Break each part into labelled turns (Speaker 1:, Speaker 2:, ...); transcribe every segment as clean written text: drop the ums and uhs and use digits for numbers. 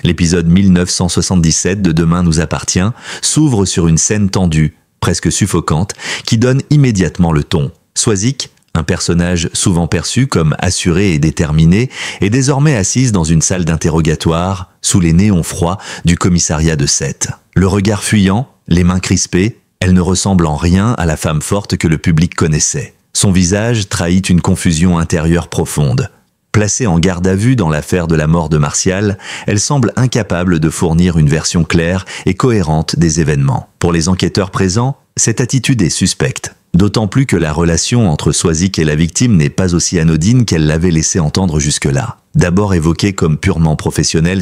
Speaker 1: L'épisode 1977 de Demain nous appartient s'ouvre sur une scène tendue, presque suffocante, qui donne immédiatement le ton. Swazik, un personnage souvent perçu comme assuré et déterminé, est désormais assise dans une salle d'interrogatoire, sous les néons froids du commissariat de Sète. Le regard fuyant, les mains crispées, elle ne ressemble en rien à la femme forte que le public connaissait. Son visage trahit une confusion intérieure profonde. Placée en garde à vue dans l'affaire de la mort de Martial, elle semble incapable de fournir une version claire et cohérente des événements. Pour les enquêteurs présents, cette attitude est suspecte. D'autant plus que la relation entre Swazik et la victime n'est pas aussi anodine qu'elle l'avait laissé entendre jusque-là. D'abord évoquée comme purement professionnelle,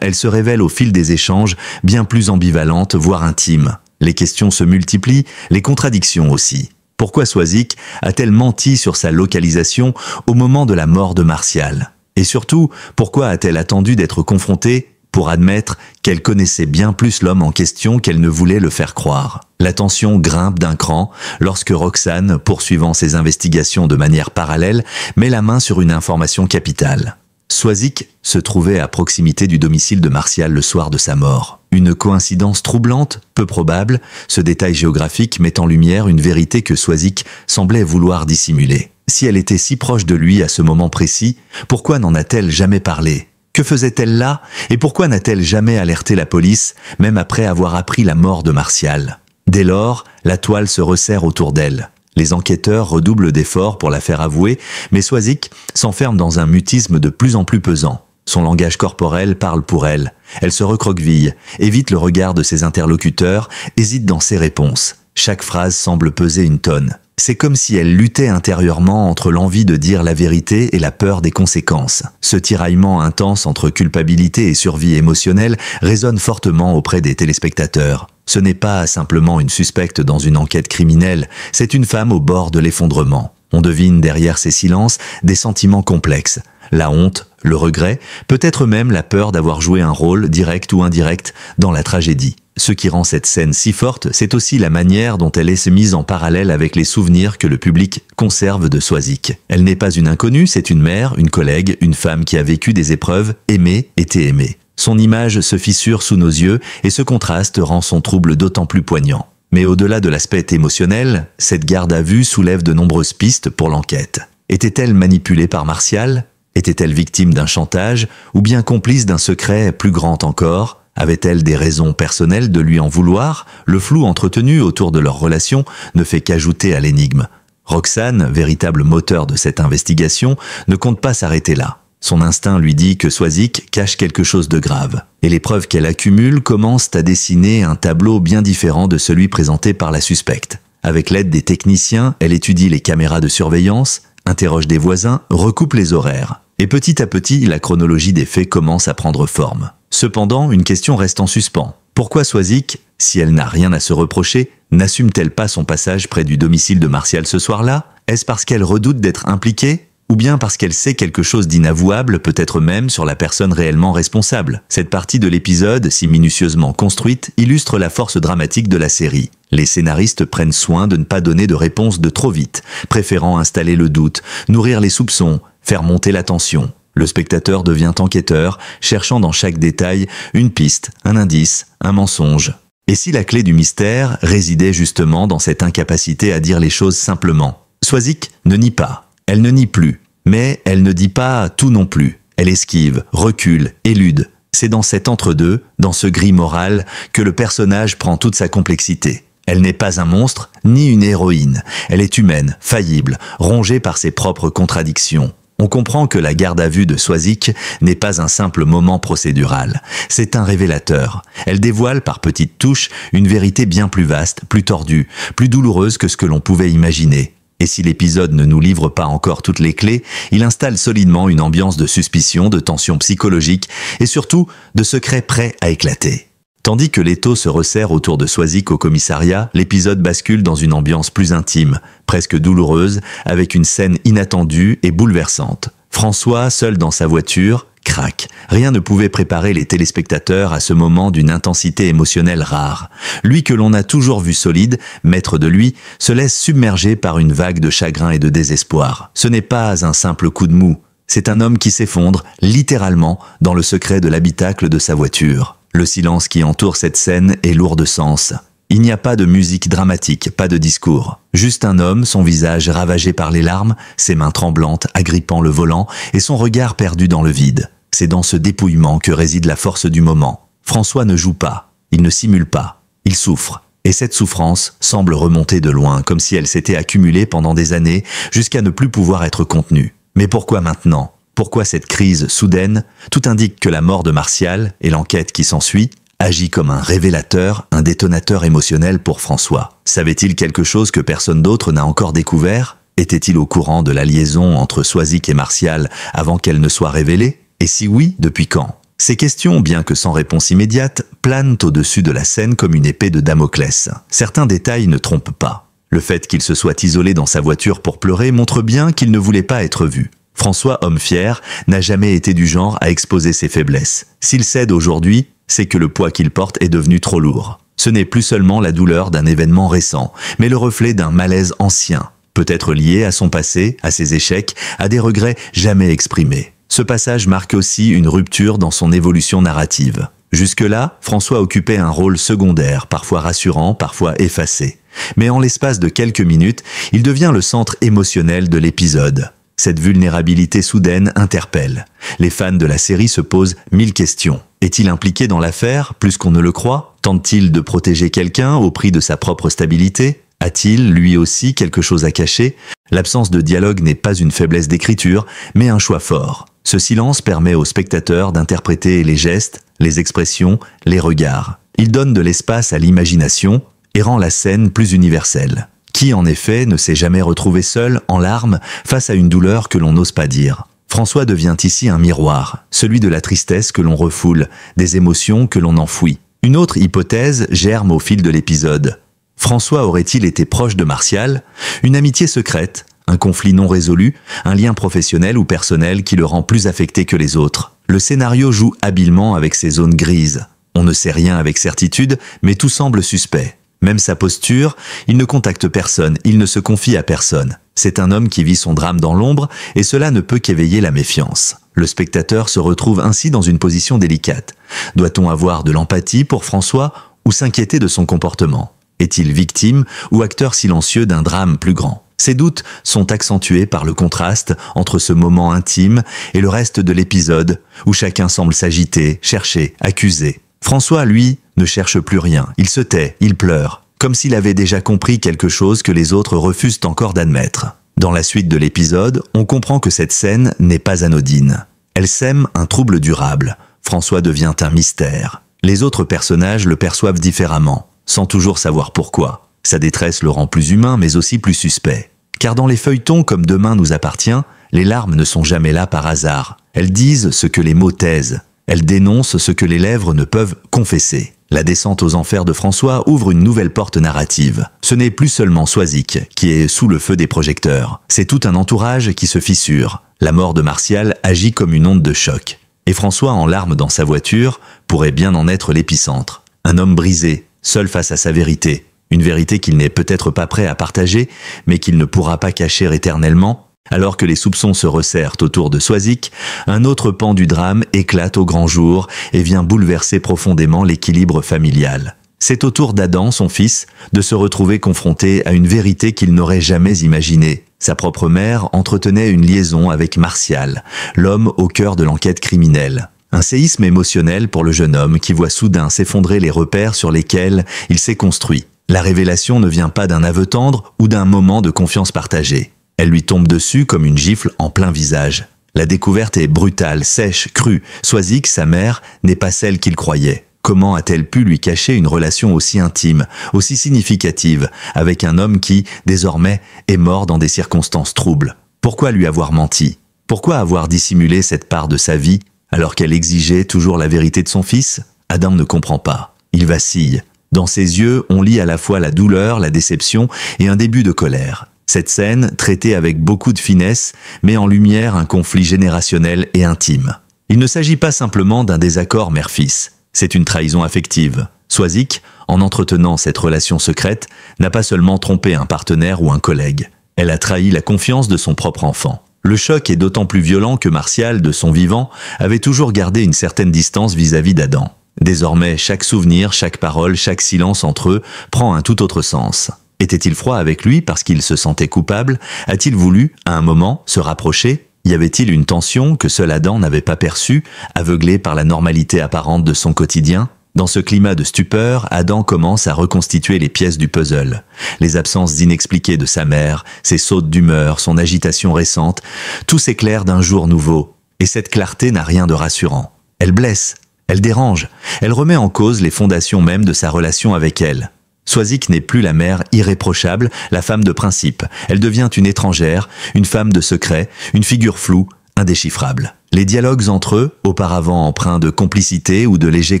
Speaker 1: elle se révèle au fil des échanges bien plus ambivalente, voire intime. Les questions se multiplient, les contradictions aussi. Pourquoi Swazik a-t-elle menti sur sa localisation au moment de la mort de Martial? Et surtout, pourquoi a-t-elle attendu d'être confrontée pour admettre qu'elle connaissait bien plus l'homme en question qu'elle ne voulait le faire croire? La tension grimpe d'un cran lorsque Roxane, poursuivant ses investigations de manière parallèle, met la main sur une information capitale. Swazik se trouvait à proximité du domicile de Martial le soir de sa mort. Une coïncidence troublante, peu probable, ce détail géographique met en lumière une vérité que Swazik semblait vouloir dissimuler. Si elle était si proche de lui à ce moment précis, pourquoi n'en a-t-elle jamais parlé? Que faisait-elle là? Et pourquoi n'a-t-elle jamais alerté la police, même après avoir appris la mort de Martial? Dès lors, la toile se resserre autour d'elle. Les enquêteurs redoublent d'efforts pour la faire avouer, mais Swazik s'enferme dans un mutisme de plus en plus pesant. Son langage corporel parle pour elle. Elle se recroqueville, évite le regard de ses interlocuteurs, hésite dans ses réponses. Chaque phrase semble peser une tonne. C'est comme si elle luttait intérieurement entre l'envie de dire la vérité et la peur des conséquences. Ce tiraillement intense entre culpabilité et survie émotionnelle résonne fortement auprès des téléspectateurs. Ce n'est pas simplement une suspecte dans une enquête criminelle, c'est une femme au bord de l'effondrement. On devine derrière ces silences des sentiments complexes. La honte, le regret, peut-être même la peur d'avoir joué un rôle, direct ou indirect, dans la tragédie. Ce qui rend cette scène si forte, c'est aussi la manière dont elle est mise en parallèle avec les souvenirs que le public conserve de Swazik. Elle n'est pas une inconnue, c'est une mère, une collègue, une femme qui a vécu des épreuves, aimée, été aimée. Son image se fissure sous nos yeux et ce contraste rend son trouble d'autant plus poignant. Mais au-delà de l'aspect émotionnel, cette garde à vue soulève de nombreuses pistes pour l'enquête. Était-elle manipulée par Martial? Était-elle victime d'un chantage ou bien complice d'un secret plus grand encore? Avait-elle des raisons personnelles de lui en vouloir? Le flou entretenu autour de leur relation ne fait qu'ajouter à l'énigme. Roxane, véritable moteur de cette investigation, ne compte pas s'arrêter là. Son instinct lui dit que Swazik cache quelque chose de grave. Et les preuves qu'elle accumule commencent à dessiner un tableau bien différent de celui présenté par la suspecte. Avec l'aide des techniciens, elle étudie les caméras de surveillance, interroge des voisins, recoupe les horaires. Et petit à petit, la chronologie des faits commence à prendre forme. Cependant, une question reste en suspens. Pourquoi Swazik, si elle n'a rien à se reprocher, n'assume-t-elle pas son passage près du domicile de Martial ce soir-là? Est-ce parce qu'elle redoute d'être impliquée? Ou bien parce qu'elle sait quelque chose d'inavouable, peut-être même sur la personne réellement responsable? Cette partie de l'épisode, si minutieusement construite, illustre la force dramatique de la série. Les scénaristes prennent soin de ne pas donner de réponse de trop vite, préférant installer le doute, nourrir les soupçons, faire monter la tension. Le spectateur devient enquêteur, cherchant dans chaque détail une piste, un indice, un mensonge. Et si la clé du mystère résidait justement dans cette incapacité à dire les choses simplement? Swazik ne nie pas, elle ne nie plus, mais elle ne dit pas tout non plus. Elle esquive, recule, élude. C'est dans cet entre-deux, dans ce gris moral, que le personnage prend toute sa complexité. Elle n'est pas un monstre, ni une héroïne. Elle est humaine, faillible, rongée par ses propres contradictions. On comprend que la garde à vue de Swazik n'est pas un simple moment procédural. C'est un révélateur. Elle dévoile par petites touches une vérité bien plus vaste, plus tordue, plus douloureuse que ce que l'on pouvait imaginer. Et si l'épisode ne nous livre pas encore toutes les clés, il installe solidement une ambiance de suspicion, de tension psychologique et surtout de secrets prêts à éclater. Tandis que l'étau se resserre autour de Swazik au commissariat, l'épisode bascule dans une ambiance plus intime, presque douloureuse, avec une scène inattendue et bouleversante. François, seul dans sa voiture, craque. Rien ne pouvait préparer les téléspectateurs à ce moment d'une intensité émotionnelle rare. Lui que l'on a toujours vu solide, maître de lui, se laisse submerger par une vague de chagrin et de désespoir. Ce n'est pas un simple coup de mou, C'est un homme qui s'effondre, littéralement, dans le secret de l'habitacle de sa voiture. Le silence qui entoure cette scène est lourd de sens. Il n'y a pas de musique dramatique, pas de discours. Juste un homme, son visage ravagé par les larmes, ses mains tremblantes, agrippant le volant, et son regard perdu dans le vide. C'est dans ce dépouillement que réside la force du moment. François ne joue pas, il ne simule pas, il souffre. Et cette souffrance semble remonter de loin, comme si elle s'était accumulée pendant des années, jusqu'à ne plus pouvoir être contenue. Mais pourquoi maintenant? Pourquoi cette crise soudaine? Tout indique que la mort de Martial et l'enquête qui s'ensuit agit comme un révélateur, un détonateur émotionnel pour François. Savait-il quelque chose que personne d'autre n'a encore découvert? Était-il au courant de la liaison entre Soizic et Martial avant qu'elle ne soit révélée? Et si oui, depuis quand? Ces questions, bien que sans réponse immédiate, planent au-dessus de la scène comme une épée de Damoclès. Certains détails ne trompent pas. Le fait qu'il se soit isolé dans sa voiture pour pleurer montre bien qu'il ne voulait pas être vu. François, homme fier, n'a jamais été du genre à exposer ses faiblesses. S'il cède aujourd'hui, c'est que le poids qu'il porte est devenu trop lourd. Ce n'est plus seulement la douleur d'un événement récent, mais le reflet d'un malaise ancien, peut-être lié à son passé, à ses échecs, à des regrets jamais exprimés. Ce passage marque aussi une rupture dans son évolution narrative. Jusque-là, François occupait un rôle secondaire, parfois rassurant, parfois effacé. Mais en l'espace de quelques minutes, il devient le centre émotionnel de l'épisode. Cette vulnérabilité soudaine interpelle. Les fans de la série se posent 1000 questions. Est-il impliqué dans l'affaire, plus qu'on ne le croit? Tente-t-il de protéger quelqu'un au prix de sa propre stabilité? A-t-il, lui aussi, quelque chose à cacher? L'absence de dialogue n'est pas une faiblesse d'écriture, mais un choix fort. Ce silence permet au spectateur d'interpréter les gestes, les expressions, les regards. Il donne de l'espace à l'imagination et rend la scène plus universelle. Qui, en effet, ne s'est jamais retrouvé seul, en larmes, face à une douleur que l'on n'ose pas dire? François devient ici un miroir, celui de la tristesse que l'on refoule, des émotions que l'on enfouit. Une autre hypothèse germe au fil de l'épisode. François aurait-il été proche de Martial? Une amitié secrète, un conflit non résolu, un lien professionnel ou personnel qui le rend plus affecté que les autres. Le scénario joue habilement avec ces zones grises. On ne sait rien avec certitude, mais tout semble suspect. Même sa posture, il ne contacte personne, il ne se confie à personne. C'est un homme qui vit son drame dans l'ombre, et cela ne peut qu'éveiller la méfiance. Le spectateur se retrouve ainsi dans une position délicate. Doit-on avoir de l'empathie pour François ou s'inquiéter de son comportement? Est-il victime ou acteur silencieux d'un drame plus grand? Ces doutes sont accentués par le contraste entre ce moment intime et le reste de l'épisode, où chacun semble s'agiter, chercher, accuser. François, lui, ne cherche plus rien. Il se tait, il pleure, comme s'il avait déjà compris quelque chose que les autres refusent encore d'admettre. Dans la suite de l'épisode, on comprend que cette scène n'est pas anodine. Elle sème un trouble durable. François devient un mystère. Les autres personnages le perçoivent différemment, sans toujours savoir pourquoi. Sa détresse le rend plus humain, mais aussi plus suspect. Car dans les feuilletons comme Demain nous appartient, les larmes ne sont jamais là par hasard. Elles disent ce que les mots taisent. Elles dénoncent ce que les lèvres ne peuvent confesser. La descente aux enfers de François ouvre une nouvelle porte narrative. Ce n'est plus seulement Soizic qui est sous le feu des projecteurs. C'est tout un entourage qui se fissure. La mort de Martial agit comme une onde de choc. Et François, en larmes dans sa voiture, pourrait bien en être l'épicentre. Un homme brisé, seul face à sa vérité. Une vérité qu'il n'est peut-être pas prêt à partager, mais qu'il ne pourra pas cacher éternellement. Alors que les soupçons se resserrent autour de Soizic, un autre pan du drame éclate au grand jour et vient bouleverser profondément l'équilibre familial. C'est au tour d'Adam, son fils, de se retrouver confronté à une vérité qu'il n'aurait jamais imaginée. Sa propre mère entretenait une liaison avec Martial, l'homme au cœur de l'enquête criminelle. Un séisme émotionnel pour le jeune homme qui voit soudain s'effondrer les repères sur lesquels il s'est construit. La révélation ne vient pas d'un aveu tendre ou d'un moment de confiance partagée. Elle lui tombe dessus comme une gifle en plein visage. La découverte est brutale, sèche, crue. Soizic, sa mère, n'est pas celle qu'il croyait. Comment a-t-elle pu lui cacher une relation aussi intime, aussi significative, avec un homme qui, désormais, est mort dans des circonstances troubles? Pourquoi lui avoir menti? Pourquoi avoir dissimulé cette part de sa vie, alors qu'elle exigeait toujours la vérité de son fils? Adam ne comprend pas. Il vacille. Dans ses yeux, on lit à la fois la douleur, la déception et un début de colère. Cette scène, traitée avec beaucoup de finesse, met en lumière un conflit générationnel et intime. Il ne s'agit pas simplement d'un désaccord mère-fils, c'est une trahison affective. Soizic, en entretenant cette relation secrète, n'a pas seulement trompé un partenaire ou un collègue. Elle a trahi la confiance de son propre enfant. Le choc est d'autant plus violent que Martial, de son vivant, avait toujours gardé une certaine distance vis-à-vis d'Adam. Désormais, chaque souvenir, chaque parole, chaque silence entre eux prend un tout autre sens. Était-il froid avec lui parce qu'il se sentait coupable? A-t-il voulu, à un moment, se rapprocher? Y avait-il une tension que seul Adam n'avait pas perçue, aveuglé par la normalité apparente de son quotidien? Dans ce climat de stupeur, Adam commence à reconstituer les pièces du puzzle. Les absences inexpliquées de sa mère, ses sautes d'humeur, son agitation récente, tout s'éclaire d'un jour nouveau. Et cette clarté n'a rien de rassurant. Elle blesse, elle dérange, elle remet en cause les fondations même de sa relation avec elle. Swazik n'est plus la mère irréprochable, la femme de principe. Elle devient une étrangère, une femme de secret, une figure floue, indéchiffrable. Les dialogues entre eux, auparavant empreints de complicité ou de légers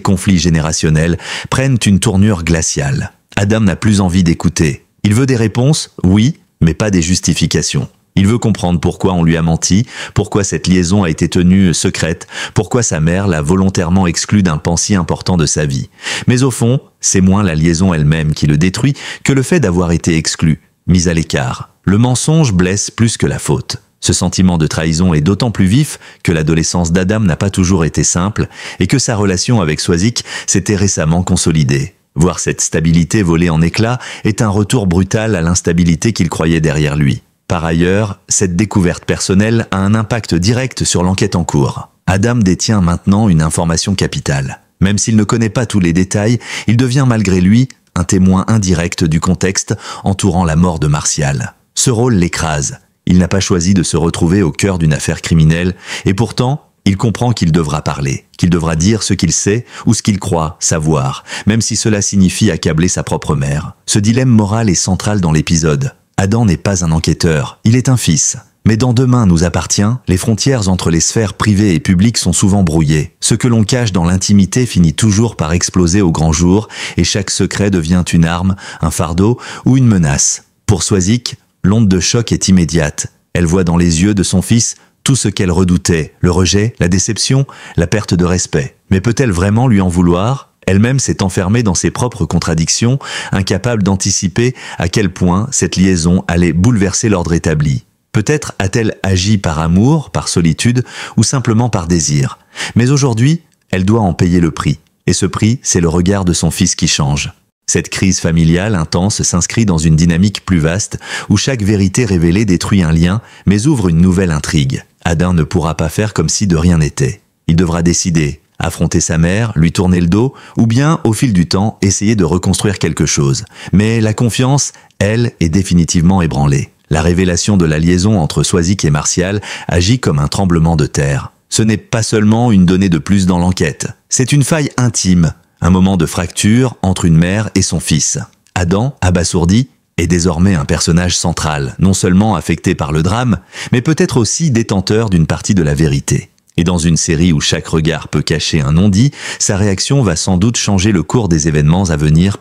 Speaker 1: conflits générationnels, prennent une tournure glaciale. Adam n'a plus envie d'écouter. Il veut des réponses, oui, mais pas des justifications. Il veut comprendre pourquoi on lui a menti, pourquoi cette liaison a été tenue secrète, pourquoi sa mère l'a volontairement exclu d'un pan si important de sa vie. Mais au fond, c'est moins la liaison elle-même qui le détruit que le fait d'avoir été exclu, mis à l'écart. Le mensonge blesse plus que la faute. Ce sentiment de trahison est d'autant plus vif que l'adolescence d'Adam n'a pas toujours été simple et que sa relation avec Swazik s'était récemment consolidée. Voir cette stabilité voler en éclats est un retour brutal à l'instabilité qu'il croyait derrière lui. Par ailleurs, cette découverte personnelle a un impact direct sur l'enquête en cours. Adam détient maintenant une information capitale. Même s'il ne connaît pas tous les détails, il devient malgré lui un témoin indirect du contexte entourant la mort de Martial. Ce rôle l'écrase. Il n'a pas choisi de se retrouver au cœur d'une affaire criminelle, et pourtant, il comprend qu'il devra parler, qu'il devra dire ce qu'il sait ou ce qu'il croit savoir, même si cela signifie accabler sa propre mère. Ce dilemme moral est central dans l'épisode. Adam n'est pas un enquêteur, il est un fils. Mais dans Demain nous appartient, les frontières entre les sphères privées et publiques sont souvent brouillées. Ce que l'on cache dans l'intimité finit toujours par exploser au grand jour, et chaque secret devient une arme, un fardeau ou une menace. Pour Swazik, l'onde de choc est immédiate. Elle voit dans les yeux de son fils tout ce qu'elle redoutait, le rejet, la déception, la perte de respect. Mais peut-elle vraiment lui en vouloir ? Elle-même s'est enfermée dans ses propres contradictions, incapable d'anticiper à quel point cette liaison allait bouleverser l'ordre établi. Peut-être a-t-elle agi par amour, par solitude ou simplement par désir. Mais aujourd'hui, elle doit en payer le prix. Et ce prix, c'est le regard de son fils qui change. Cette crise familiale intense s'inscrit dans une dynamique plus vaste où chaque vérité révélée détruit un lien mais ouvre une nouvelle intrigue. Adam ne pourra pas faire comme si de rien n'était. Il devra décider, affronter sa mère, lui tourner le dos ou bien, au fil du temps, essayer de reconstruire quelque chose. Mais la confiance, elle, est définitivement ébranlée. La révélation de la liaison entre Swazik et Martial agit comme un tremblement de terre. Ce n'est pas seulement une donnée de plus dans l'enquête, c'est une faille intime. Un moment de fracture entre une mère et son fils. Adam, abasourdi, est désormais un personnage central, non seulement affecté par le drame, mais peut-être aussi détenteur d'une partie de la vérité. Et dans une série où chaque regard peut cacher un non-dit, sa réaction va sans doute changer le cours des événements à venir.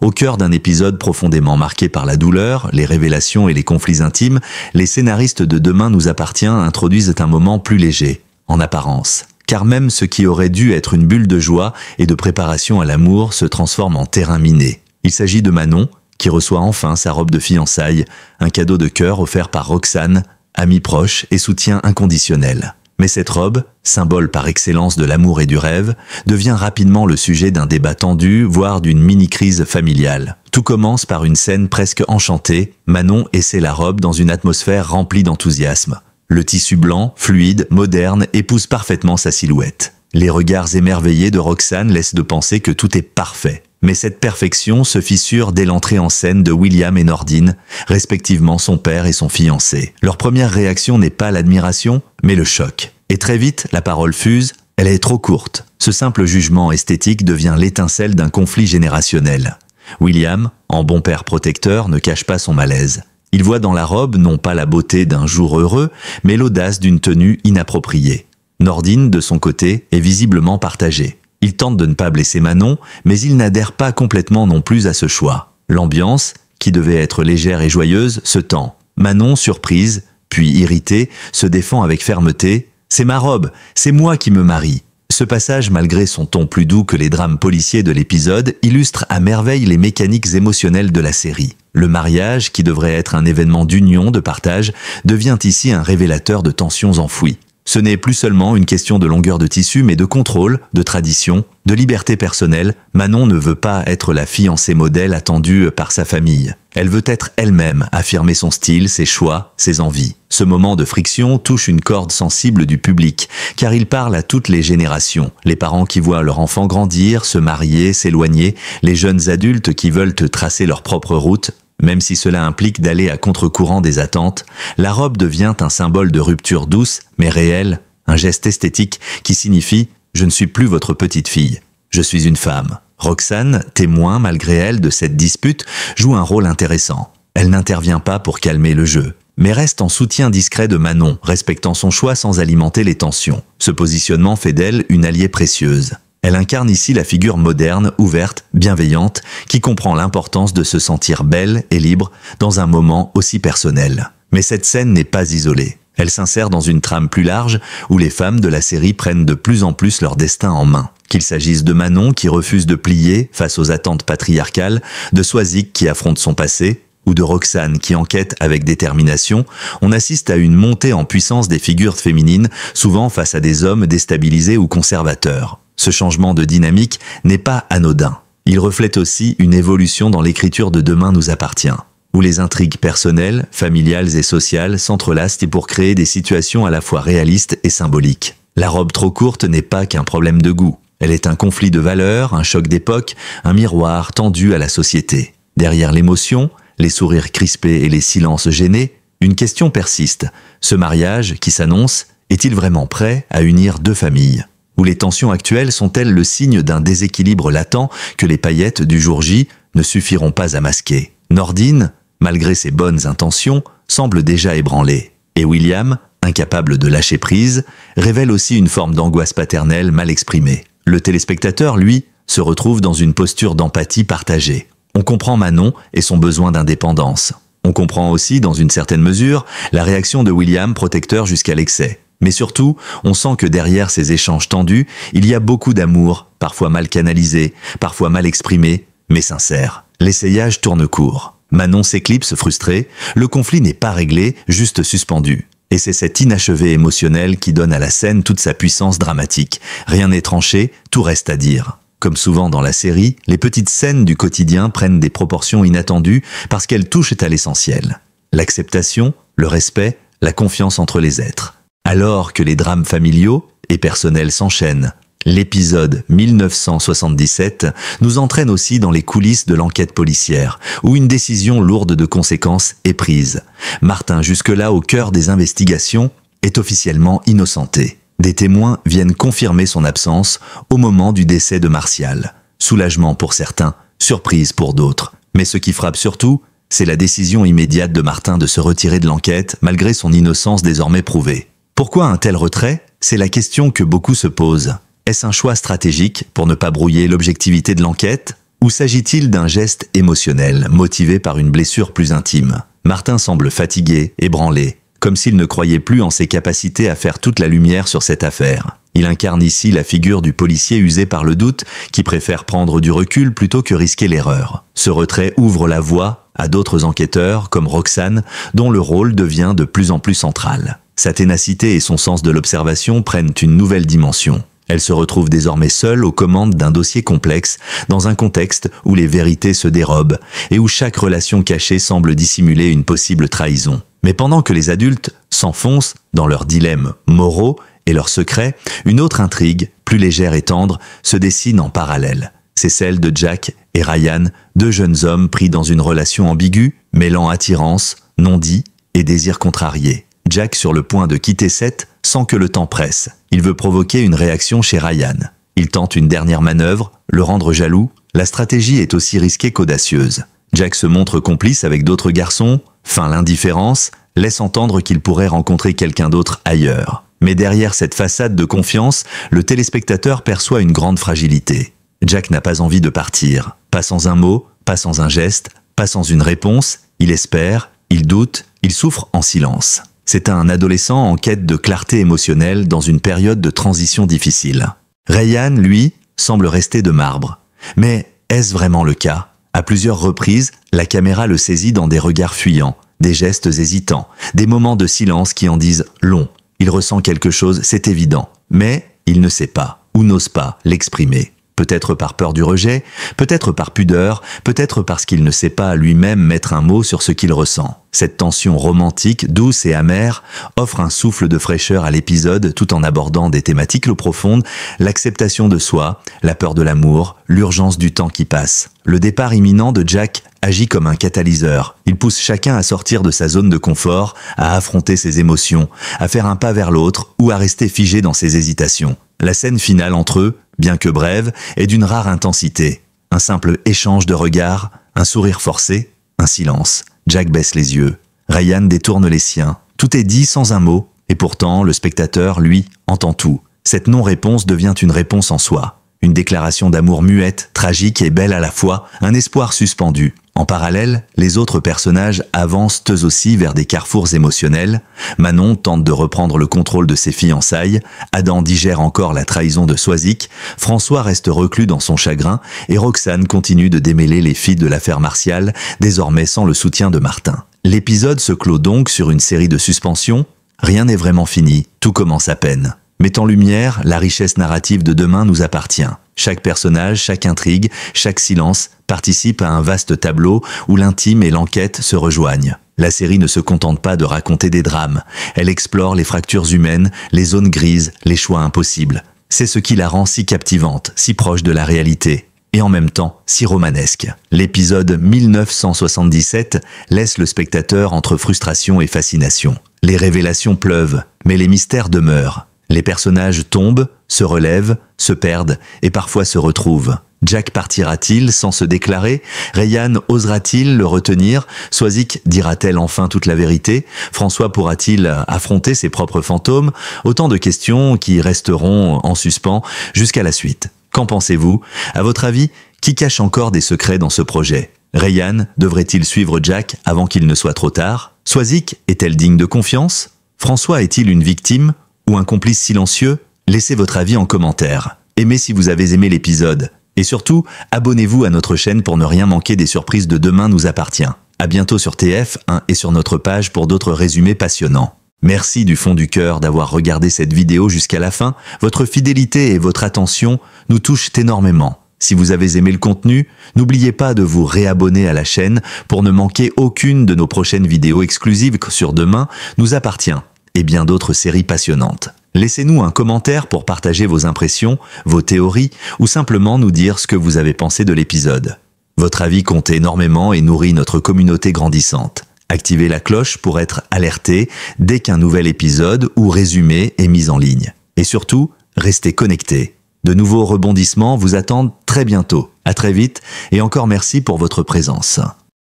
Speaker 1: Au cœur d'un épisode profondément marqué par la douleur, les révélations et les conflits intimes, les scénaristes de Demain nous appartient introduisent un moment plus léger, en apparence. Car même ce qui aurait dû être une bulle de joie et de préparation à l'amour se transforme en terrain miné. Il s'agit de Manon, qui reçoit enfin sa robe de fiançailles, un cadeau de cœur offert par Roxane, amie proche et soutien inconditionnel. Mais cette robe, symbole par excellence de l'amour et du rêve, devient rapidement le sujet d'un débat tendu, voire d'une mini-crise familiale. Tout commence par une scène presque enchantée. Manon essaie la robe dans une atmosphère remplie d'enthousiasme. Le tissu blanc, fluide, moderne, épouse parfaitement sa silhouette. Les regards émerveillés de Roxane laissent de penser que tout est parfait. Mais cette perfection se fissure dès l'entrée en scène de William et Nordine, respectivement son père et son fiancé. Leur première réaction n'est pas l'admiration, mais le choc. Et très vite, la parole fuse, elle est trop courte. Ce simple jugement esthétique devient l'étincelle d'un conflit générationnel. William, en bon père protecteur, ne cache pas son malaise. Il voit dans la robe non pas la beauté d'un jour heureux, mais l'audace d'une tenue inappropriée. Nordine, de son côté, est visiblement partagée. Il tente de ne pas blesser Manon, mais il n'adhère pas complètement non plus à ce choix. L'ambiance, qui devait être légère et joyeuse, se tend. Manon, surprise, puis irritée, se défend avec fermeté. « C'est ma robe, c'est moi qui me marie !» Ce passage, malgré son ton plus doux que les drames policiers de l'épisode, illustre à merveille les mécaniques émotionnelles de la série. Le mariage, qui devrait être un événement d'union, de partage, devient ici un révélateur de tensions enfouies. Ce n'est plus seulement une question de longueur de tissu, mais de contrôle, de tradition, de liberté personnelle. Manon ne veut pas être la fiancée modèle attendue par sa famille. Elle veut être elle-même, affirmer son style, ses choix, ses envies. Ce moment de friction touche une corde sensible du public, car il parle à toutes les générations. Les parents qui voient leur enfant grandir, se marier, s'éloigner, les jeunes adultes qui veulent tracer leur propre route. Même si cela implique d'aller à contre-courant des attentes, la robe devient un symbole de rupture douce, mais réelle, un geste esthétique qui signifie « je ne suis plus votre petite fille, je suis une femme ». Roxane, témoin malgré elle de cette dispute, joue un rôle intéressant. Elle n'intervient pas pour calmer le jeu, mais reste en soutien discret de Manon, respectant son choix sans alimenter les tensions. Ce positionnement fait d'elle une alliée précieuse. Elle incarne ici la figure moderne, ouverte, bienveillante, qui comprend l'importance de se sentir belle et libre dans un moment aussi personnel. Mais cette scène n'est pas isolée. Elle s'insère dans une trame plus large où les femmes de la série prennent de plus en plus leur destin en main. Qu'il s'agisse de Manon qui refuse de plier face aux attentes patriarcales, de Soisic qui affronte son passé, ou de Roxane qui enquête avec détermination, on assiste à une montée en puissance des figures féminines, souvent face à des hommes déstabilisés ou conservateurs. Ce changement de dynamique n'est pas anodin. Il reflète aussi une évolution dans l'écriture de Demain nous appartient, où les intrigues personnelles, familiales et sociales s'entrelacent pour créer des situations à la fois réalistes et symboliques. La robe trop courte n'est pas qu'un problème de goût. Elle est un conflit de valeurs, un choc d'époque, un miroir tendu à la société. Derrière l'émotion, les sourires crispés et les silences gênés, une question persiste. Ce mariage qui s'annonce, est-il vraiment prêt à unir deux familles ? Ou les tensions actuelles sont-elles le signe d'un déséquilibre latent que les paillettes du jour J ne suffiront pas à masquer ? Nordine, malgré ses bonnes intentions, semble déjà ébranlée. Et William, incapable de lâcher prise, révèle aussi une forme d'angoisse paternelle mal exprimée. Le téléspectateur, lui, se retrouve dans une posture d'empathie partagée. On comprend Manon et son besoin d'indépendance. On comprend aussi, dans une certaine mesure, la réaction de William, protecteur jusqu'à l'excès. Mais surtout, on sent que derrière ces échanges tendus, il y a beaucoup d'amour, parfois mal canalisé, parfois mal exprimé, mais sincère. L'essayage tourne court. Manon s'éclipse frustrée, le conflit n'est pas réglé, juste suspendu. Et c'est cet inachevé émotionnel qui donne à la scène toute sa puissance dramatique. Rien n'est tranché, tout reste à dire. Comme souvent dans la série, les petites scènes du quotidien prennent des proportions inattendues parce qu'elles touchent à l'essentiel. L'acceptation, le respect, la confiance entre les êtres. Alors que les drames familiaux et personnels s'enchaînent, l'épisode 1977 nous entraîne aussi dans les coulisses de l'enquête policière, où une décision lourde de conséquences est prise. Martin, jusque-là au cœur des investigations, est officiellement innocenté. Des témoins viennent confirmer son absence au moment du décès de Martial. Soulagement pour certains, surprise pour d'autres. Mais ce qui frappe surtout, c'est la décision immédiate de Martin de se retirer de l'enquête malgré son innocence désormais prouvée. Pourquoi un tel retrait ? C'est la question que beaucoup se posent. Est-ce un choix stratégique pour ne pas brouiller l'objectivité de l'enquête ? Ou s'agit-il d'un geste émotionnel, motivé par une blessure plus intime ? Martin semble fatigué, ébranlé, comme s'il ne croyait plus en ses capacités à faire toute la lumière sur cette affaire. Il incarne ici la figure du policier usé par le doute, qui préfère prendre du recul plutôt que risquer l'erreur. Ce retrait ouvre la voie à d'autres enquêteurs, comme Roxane, dont le rôle devient de plus en plus central. Sa ténacité et son sens de l'observation prennent une nouvelle dimension. Elle se retrouve désormais seule aux commandes d'un dossier complexe, dans un contexte où les vérités se dérobent et où chaque relation cachée semble dissimuler une possible trahison. Mais pendant que les adultes s'enfoncent dans leurs dilemmes moraux et leurs secrets, une autre intrigue, plus légère et tendre, se dessine en parallèle. C'est celle de Jack et Ryan, deux jeunes hommes pris dans une relation ambiguë, mêlant attirance, non-dit et désir contrarié. Jack, sur le point de quitter Seth, sent que le temps presse. Il veut provoquer une réaction chez Ryan. Il tente une dernière manœuvre, le rendre jaloux. La stratégie est aussi risquée qu'audacieuse. Jack se montre complice avec d'autres garçons, feint l'indifférence, laisse entendre qu'il pourrait rencontrer quelqu'un d'autre ailleurs. Mais derrière cette façade de confiance, le téléspectateur perçoit une grande fragilité. Jack n'a pas envie de partir. Pas sans un mot, pas sans un geste, pas sans une réponse. Il espère, il doute, il souffre en silence. C'est un adolescent en quête de clarté émotionnelle dans une période de transition difficile. Rayhan, lui, semble rester de marbre. Mais est-ce vraiment le cas? À plusieurs reprises, la caméra le saisit dans des regards fuyants, des gestes hésitants, des moments de silence qui en disent long. Il ressent quelque chose, c'est évident. Mais il ne sait pas, ou n'ose pas, l'exprimer. Peut-être par peur du rejet, peut-être par pudeur, peut-être parce qu'il ne sait pas lui-même mettre un mot sur ce qu'il ressent. Cette tension romantique, douce et amère, offre un souffle de fraîcheur à l'épisode tout en abordant des thématiques profondes, l'acceptation de soi, la peur de l'amour, l'urgence du temps qui passe. Le départ imminent de Jack agit comme un catalyseur. Il pousse chacun à sortir de sa zone de confort, à affronter ses émotions, à faire un pas vers l'autre ou à rester figé dans ses hésitations. La scène finale entre eux, bien que brève, est d'une rare intensité. Un simple échange de regards, un sourire forcé, un silence. Jack baisse les yeux. Rayhan détourne les siens. Tout est dit sans un mot, et pourtant le spectateur, lui, entend tout. Cette non-réponse devient une réponse en soi. Une déclaration d'amour muette, tragique et belle à la fois, un espoir suspendu. En parallèle, les autres personnages avancent eux aussi vers des carrefours émotionnels. Manon tente de reprendre le contrôle de ses fiançailles, Adam digère encore la trahison de Soisic, François reste reclus dans son chagrin et Roxane continue de démêler les fils de l'affaire Martial, désormais sans le soutien de Martin. L'épisode se clôt donc sur une série de suspensions. Rien n'est vraiment fini, tout commence à peine. Met en lumière, la richesse narrative de Demain nous appartient. Chaque personnage, chaque intrigue, chaque silence participe à un vaste tableau où l'intime et l'enquête se rejoignent. La série ne se contente pas de raconter des drames. Elle explore les fractures humaines, les zones grises, les choix impossibles. C'est ce qui la rend si captivante, si proche de la réalité. Et en même temps, si romanesque. L'épisode 1977 laisse le spectateur entre frustration et fascination. Les révélations pleuvent, mais les mystères demeurent. Les personnages tombent, se relèvent, se perdent et parfois se retrouvent. Jack partira-t-il sans se déclarer? Rayhan osera-t-il le retenir? Soisic dira-t-elle enfin toute la vérité? François pourra-t-il affronter ses propres fantômes? Autant de questions qui resteront en suspens jusqu'à la suite. Qu'en pensez-vous? À votre avis, qui cache encore des secrets dans ce projet? Rayhan devrait-il suivre Jack avant qu'il ne soit trop tard? Soisic est-elle digne de confiance? François est-il une victime ou un complice silencieux? Laissez votre avis en commentaire. Aimez si vous avez aimé l'épisode. Et surtout, abonnez-vous à notre chaîne pour ne rien manquer des surprises de Demain nous appartient. À bientôt sur TF1 et sur notre page pour d'autres résumés passionnants. Merci du fond du cœur d'avoir regardé cette vidéo jusqu'à la fin. Votre fidélité et votre attention nous touchent énormément. Si vous avez aimé le contenu, n'oubliez pas de vous réabonner à la chaîne pour ne manquer aucune de nos prochaines vidéos exclusives sur Demain nous appartient et bien d'autres séries passionnantes. Laissez-nous un commentaire pour partager vos impressions, vos théories ou simplement nous dire ce que vous avez pensé de l'épisode. Votre avis compte énormément et nourrit notre communauté grandissante. Activez la cloche pour être alerté dès qu'un nouvel épisode ou résumé est mis en ligne. Et surtout, restez connectés. De nouveaux rebondissements vous attendent très bientôt. À très vite et encore merci pour votre présence.